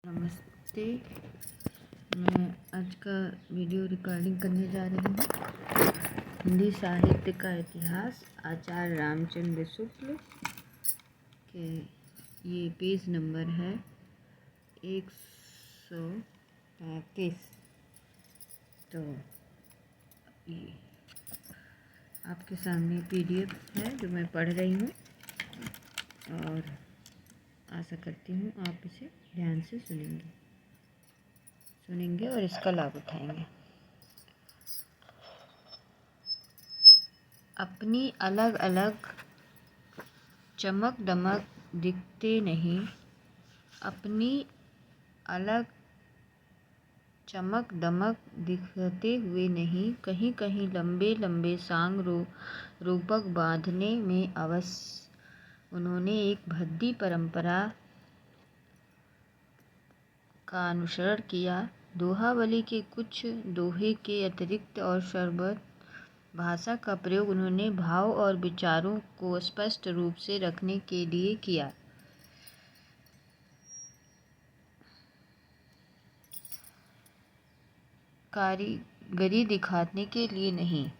नमस्ते। मैं आज का वीडियो रिकॉर्डिंग करने जा रही हूँ। हिंदी साहित्य का इतिहास आचार्य रामचंद्र शुक्ल के ये पेज नंबर है 135। तो ये आपके सामने PDF है जो मैं पढ़ रही हूँ और आशा करती हूँ आप इसे ध्यान से सुनेंगे और इसका लाभ उठाएंगे। अपनी अलग अलग चमक दमक दिखते नहीं, अपनी अलग चमक दमक दिखते हुए नहीं, कहीं कहीं लंबे लंबे सांग रूपक बांधने में अवश्य उन्होंने एक भद्दी परंपरा का अनुसरण किया। दोहावली के कुछ दोहे के अतिरिक्त और शब्द भाषा का प्रयोग उन्होंने भाव और विचारों को स्पष्ट रूप से रखने के लिए किया। कारीगरी दिखाने के लिए नहीं,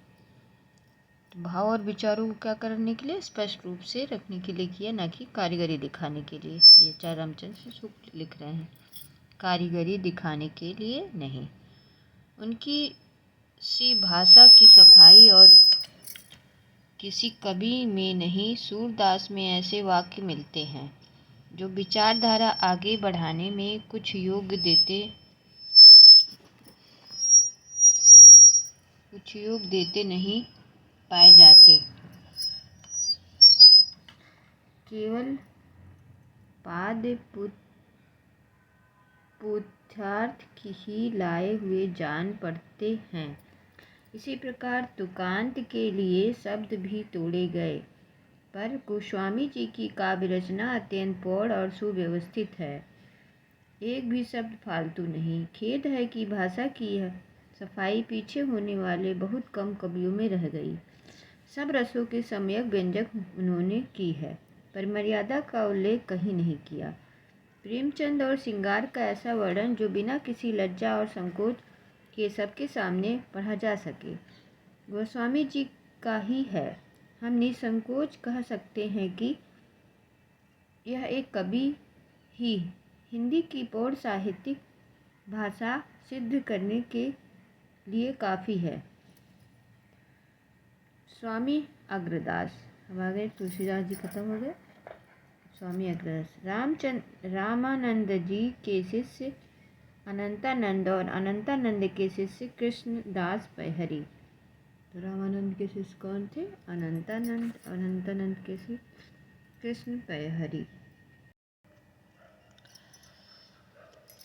तो भाव और विचारों को क्या करने के लिए, स्पष्ट रूप से रखने के लिए किया, ना कि कारीगरी दिखाने के लिए। ये आचार्य रामचंद्र शुक्ल लिख रहे हैं, कारीगरी दिखाने के लिए नहीं। उनकी सी भाषा की सफाई और किसी कवि में नहीं। सूरदास में ऐसे वाक्य मिलते हैं जो विचारधारा आगे बढ़ाने में कुछ योग देते नहीं पाए जाते, केवल पाद पुरुषार्थ ही लाए हुए जान पड़ते हैं। इसी प्रकार तुकांत के लिए शब्द भी तोड़े गए, पर गोस्वामी जी की काव्य रचना अत्यंत प्रौढ़ और सुव्यवस्थित है। एक भी शब्द फालतू नहीं। खेद है कि भाषा की सफाई पीछे होने वाले बहुत कम कवियों में रह गई। सब रसों के सम्यक व्यंजक उन्होंने की है, पर मर्यादा का उल्लेख कहीं नहीं किया। प्रेमचंद और श्रृंगार का ऐसा वर्णन जो बिना किसी लज्जा और संकोच के सबके सामने पढ़ा जा सके, गोस्वामी जी का ही है। हम निसंकोच कह सकते हैं कि यह एक कवि ही हिंदी की प्रौढ़ साहित्यिक भाषा सिद्ध करने के लिए काफ़ी है। स्वामी अग्रदास, अब आ गए, तुलसीदास जी खत्म हो गए। स्वामी अग्रदास रामानंद जी के शिष्य अनंतानंद और अनंतानंद के शिष्य कृष्णदास पैहरी। तो रामानंद के शिष्य कौन थे? अनंतानंद। अनंतानंद के शिष्य कृष्ण पैहरी।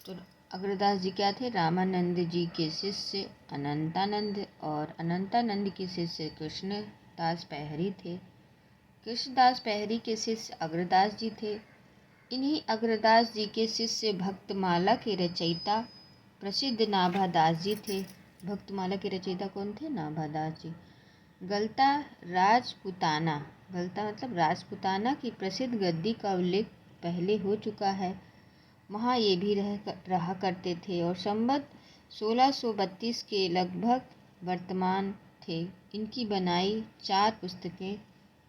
तो अग्रदास जी क्या थे? रामानंद जी के शिष्य अनंतानंद और अनंतानंद के शिष्य कृष्णदास पैहरी थे। कृष्णदास पैहरी के शिष्य अग्रदास जी थे। इन्हीं अग्रदास जी के शिष्य भक्तमाला के रचयिता प्रसिद्ध नाभादास जी थे। भक्तमाला के रचयिता कौन थे? नाभादास जी। गलता राजपुताना, गलता मतलब राजपुताना की प्रसिद्ध गद्दी का उल्लेख पहले हो चुका है। वहाँ ये भी रहा करते थे और संवत 1632 के लगभग वर्तमान थे। इनकी बनाई 4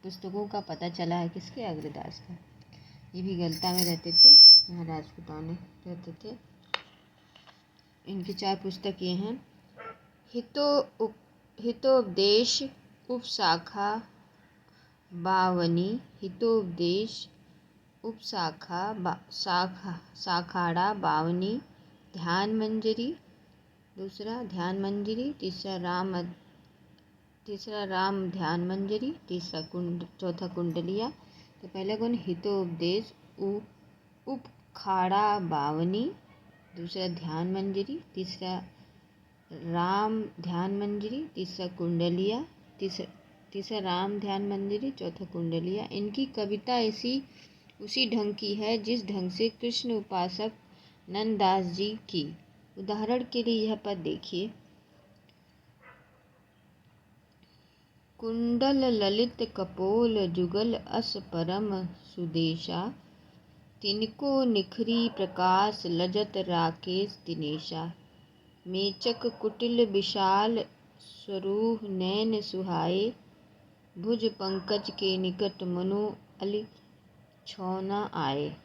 पुस्तकों का पता चला है। किसके? अग्रदास का। ये भी गलता में रहते थे, यहाँ राजपुताने रहते थे। इनकी 4 पुस्तक ये हैं: हितोपदेश उपशाखा बावनी, हितोपदेश शाखाड़ा बावनी, ध्यान मंजरी, दूसरा ध्यान मंजरी, तीसरा राम ध्यान मंजरी, चौथा कुंडलिया। तो पहले कौन? हितोपदेश उपखाड़ा बावनी, दूसरा ध्यान मंजरी, तीसरा राम ध्यान मंजरी, तीसरा कुंडलिया, तीसरा राम ध्यान मंजरी, चौथा कुंडलिया। इनकी कविता उसी ढंग की है जिस ढंग से कृष्ण उपासक नंददास जी की। उदाहरण के लिए यह पद देखिए: कुंडल ललित कपोल जुगल अस परम सुदेशा, तिनको निखरी प्रकाश लजत राकेश दिनेशा। मेचक कुटिल विशाल स्वरूह नैन सुहाए। भुज पंकज के निकट मनो अली छौना आए।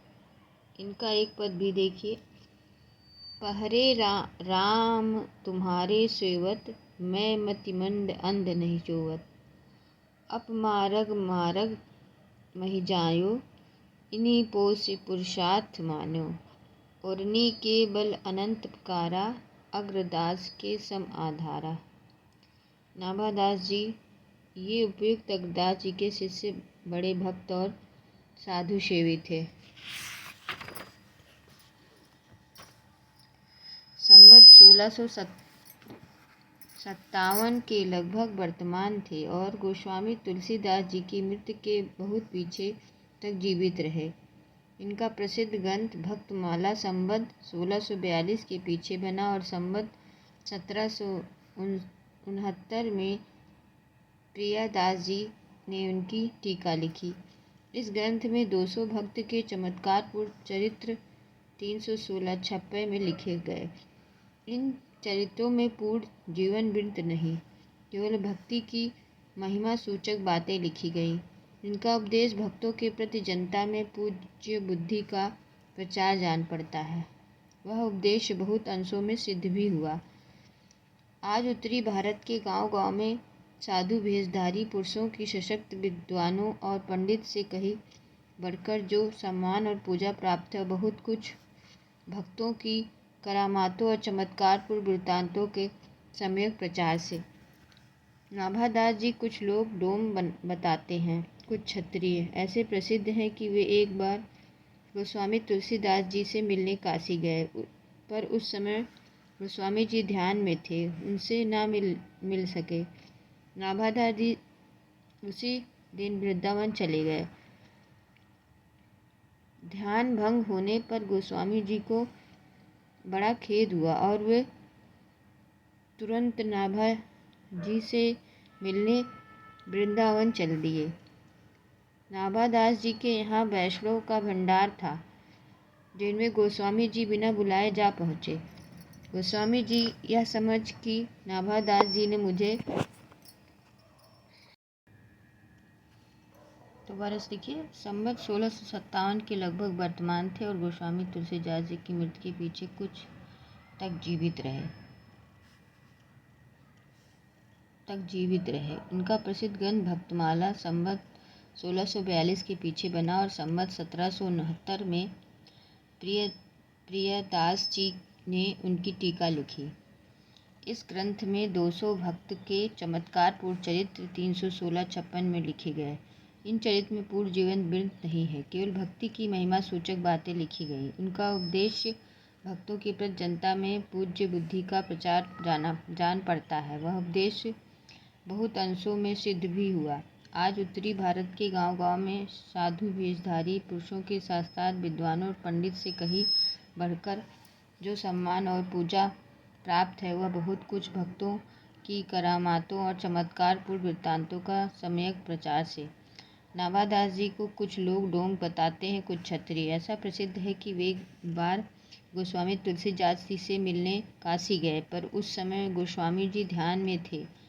इनका एक पद भी देखिए। पहरे राम तुम्हारे सेवत, मैं मतिमंद अंध नहीं जोवत। अपमारग मारग महि जायो, इन्हीं पोष पुरुषार्थ मान्यो। उर्नी के बल अनंत पुकारा, अग्रदास के सम आधारा। नाभादास जी ये उपयुक्त अग्रदास जी के शिष्य, बड़े भक्त और साधु सेवी थे। संवत 1657 के लगभग वर्तमान थे और गोस्वामी तुलसीदास जी की मृत्यु के बहुत पीछे तक जीवित रहे। इनका प्रसिद्ध ग्रंथ भक्तमाला संवत 1642 के पीछे बना और संवत 1769 में प्रियादास जी ने उनकी टीका लिखी। इस ग्रंथ में 200 भक्त के चमत्कारपूर्ण चरित्र 316 छप्पे में लिखे गए। इन चरित्रों में पूर्ण जीवन वृत्त नहीं, केवल भक्ति की महिमा सूचक बातें लिखी गई। इनका उपदेश भक्तों के प्रति जनता में पूज्य बुद्धि का प्रचार जान पड़ता है। वह उपदेश बहुत अंशों में सिद्ध भी हुआ। आज उत्तरी भारत के गांव-गांव में साधु भेषधारी पुरुषों की सशक्त विद्वानों और पंडित से कहीं बढ़कर जो सम्मान और पूजा प्राप्त है, बहुत कुछ भक्तों की करामातों और चमत्कारपूर्ण वृत्तांतों के सम्यक प्रचार से। नाभादास जी कुछ लोग डोम बताते हैं, कुछ क्षत्रिय ऐसे प्रसिद्ध हैं कि वे एक बार गोस्वामी तुलसीदास जी से मिलने काशी गए, पर उस समय गोस्वामी जी ध्यान में थे, उनसे ना मिल सके। नाभादास जी उसी दिन वृंदावन चले गए। ध्यान भंग होने पर गोस्वामी जी को बड़ा खेद हुआ और वे तुरंत नाभा जी से मिलने वृंदावन चल दिए। नाभादास जी के यहाँ वैष्णव का भंडार था, जिनमें गोस्वामी जी बिना बुलाए जा पहुँचे। गोस्वामी जी यह समझ कि नाभादास जी ने मुझे दोबारा से देखिए। संवत 1657 के लगभग वर्तमान थे और गोस्वामी तुलसीदास जी की मृत्यु के पीछे कुछ तक जीवित रहे। उनका प्रसिद्ध ग्रंथ भक्तमाला संवत 1642 के पीछे बना और संवत 1769 में प्रियदास जी ने उनकी टीका लिखी। इस ग्रंथ में 200 भक्त के चमत्कारपूर्ण चरित्र 316 छप्पन में लिखे गए। इन चरित्र में पूर्ण जीवन वृत्त नहीं है, केवल भक्ति की महिमा सूचक बातें लिखी गई। उनका उद्देश्य भक्तों के प्रति जनता में पूज्य बुद्धि का प्रचार जान पड़ता है। वह उपदेश बहुत अंशों में सिद्ध भी हुआ। आज उत्तरी भारत के गांव-गांव में साधु वेशधारी पुरुषों के साथ विद्वानों और पंडित से कहीं बढ़कर जो सम्मान और पूजा प्राप्त है, वह बहुत कुछ भक्तों की करामातों और चमत्कारपूर्ण वृत्तांतों का सम्यक प्रचार से। नाभादास जी को कुछ लोग डोंग बताते हैं, कुछ क्षत्रिय। ऐसा प्रसिद्ध है कि वे एक बार गोस्वामी तुलसीदास जी से मिलने काशी गए, पर उस समय गोस्वामी जी ध्यान में थे,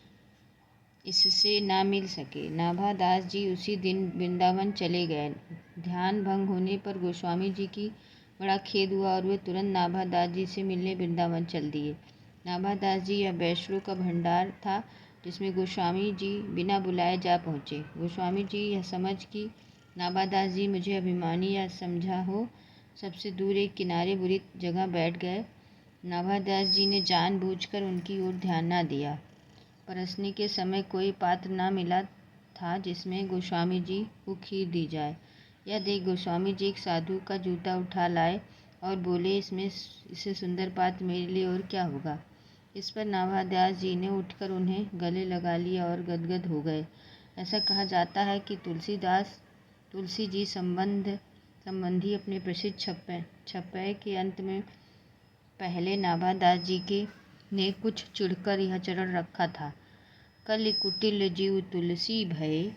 इससे ना मिल सके। नाभादास जी उसी दिन वृंदावन चले गए। ध्यान भंग होने पर गोस्वामी जी की बड़ा खेद हुआ और वे तुरंत नाभादास जी से मिलने वृंदावन चल दिए। नाभादास जी यह वैष्णव का भंडार था, जिसमें गोस्वामी जी बिना बुलाए जा पहुँचे। गोस्वामी जी यह समझ कि नाभादास जी मुझे अभिमानी या समझा हो, सबसे दूर एक किनारे बुरी जगह बैठ गए। नाभादास जी ने जानबूझकर उनकी ओर ध्यान न दिया। परसने के समय कोई पात्र न मिला था जिसमें गोस्वामी जी को खीर दी जाए। यह देख गोस्वामी जी एक साधु का जूता उठा लाए और बोले, इससे सुंदर पात्र मेरे लिए और क्या होगा। इस पर नाभादास जी ने उठकर उन्हें गले लगा लिया और गदगद हो गए। ऐसा कहा जाता है कि तुलसी जी संबंधी अपने प्रसिद्ध छप्पे के अंत में पहले नाभादास जी के ने कुछ चिढ़कर यह चरण रखा था, कलि कुटिल जीव तुलसी भय,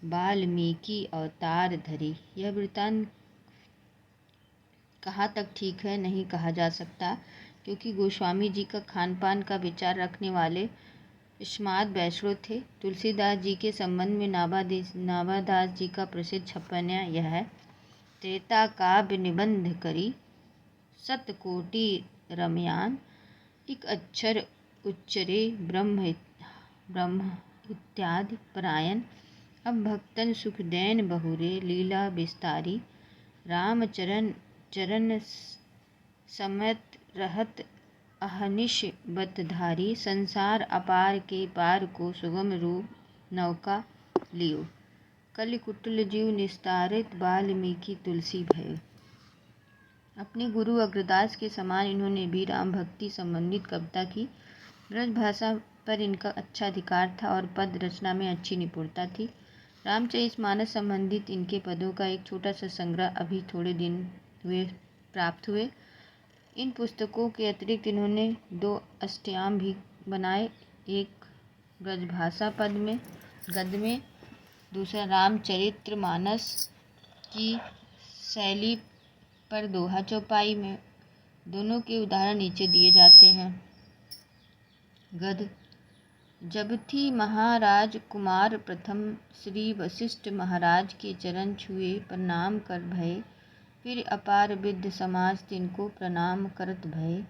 वाल्मीकि अवतार धरी। यह वृत्तांत कहाँ तक ठीक है नहीं कहा जा सकता, क्योंकि गोस्वामी जी का खान पान का विचार रखने वाले स्मार्त वैष्णव थे। तुलसीदास जी के संबंध में नाभादास जी का प्रसिद्ध छपन्या यह है। त्रेता काव्य निबंध करी सतकोटि रमयान, एक अक्षर उच्चरे ब्रह्म इत्यादि परायण। अब भक्तन सुख दैन बहुरे लीला विस्तारी, चरण समत रहत अहनिश बतधारी, संसार अपार के पार को सुगम रूप नौका लियो, कलिकुटल जीव निस्तारित वाल्मीकि तुलसी भय। अपने गुरु अग्रदास के समान इन्होंने भी राम भक्ति संबंधित कविता की। ब्रज भाषा पर इनका अच्छा अधिकार था और पद रचना में अच्छी निपुणता थी। रामचरितमानस संबंधित इनके पदों का एक छोटा सा संग्रह अभी थोड़े दिन हुए प्राप्त हुए। इन पुस्तकों के अतिरिक्त इन्होंने 2 अष्टयाम भी बनाए, एक ब्रजभाषा गद्य में, दूसरा रामचरितमानस की शैली पर दोहा चौपाई में। दोनों के उदाहरण नीचे दिए जाते हैं। गद्य। जब थी महाराज कुमार प्रथम, श्री वशिष्ठ महाराज के चरण छुए प्रणाम कर भय, फिर अपार विद्ध समाज तिनको प्रणाम करत भय,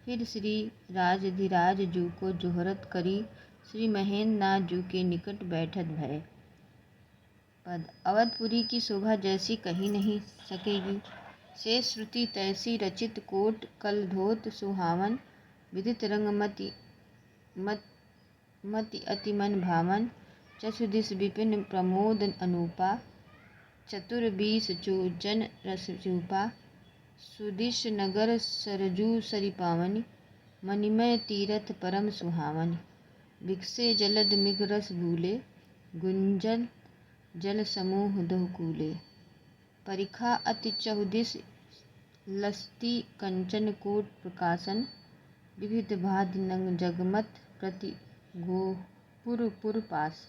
फिर श्री राजधिराज जू को जोहरत करी, श्री महेंद्र नाथ जू के निकट बैठत भय। पद। अवधपुरी की शोभा जैसी कहीं नहीं सकेगी, से श्रुति तैसी रचित कोट कलधोत सुहावन, विदित रंगमति मति अति मन भावन, चसुदिस विपिन प्रमोद अनूपा, चतुर्बीस जोजन रस रूपा, सुदिश नगर सरजू सरि पावनी, मणिमय तीरथ परम सुहावन, विकसे जलद मृग रस गूले, गुंजन जल समूह दहकूले, परिखा अति चहुदिस लसती कंचन कोट प्रकाशन, विविध भाति नंग जगमत प्रति गोपुर पास,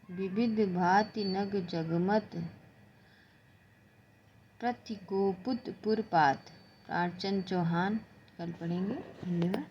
विविध भाति नग जगमत प्रति गोपुर पात। प्राणचंद चौहान। कल पढ़ेंगे। धन्यवाद।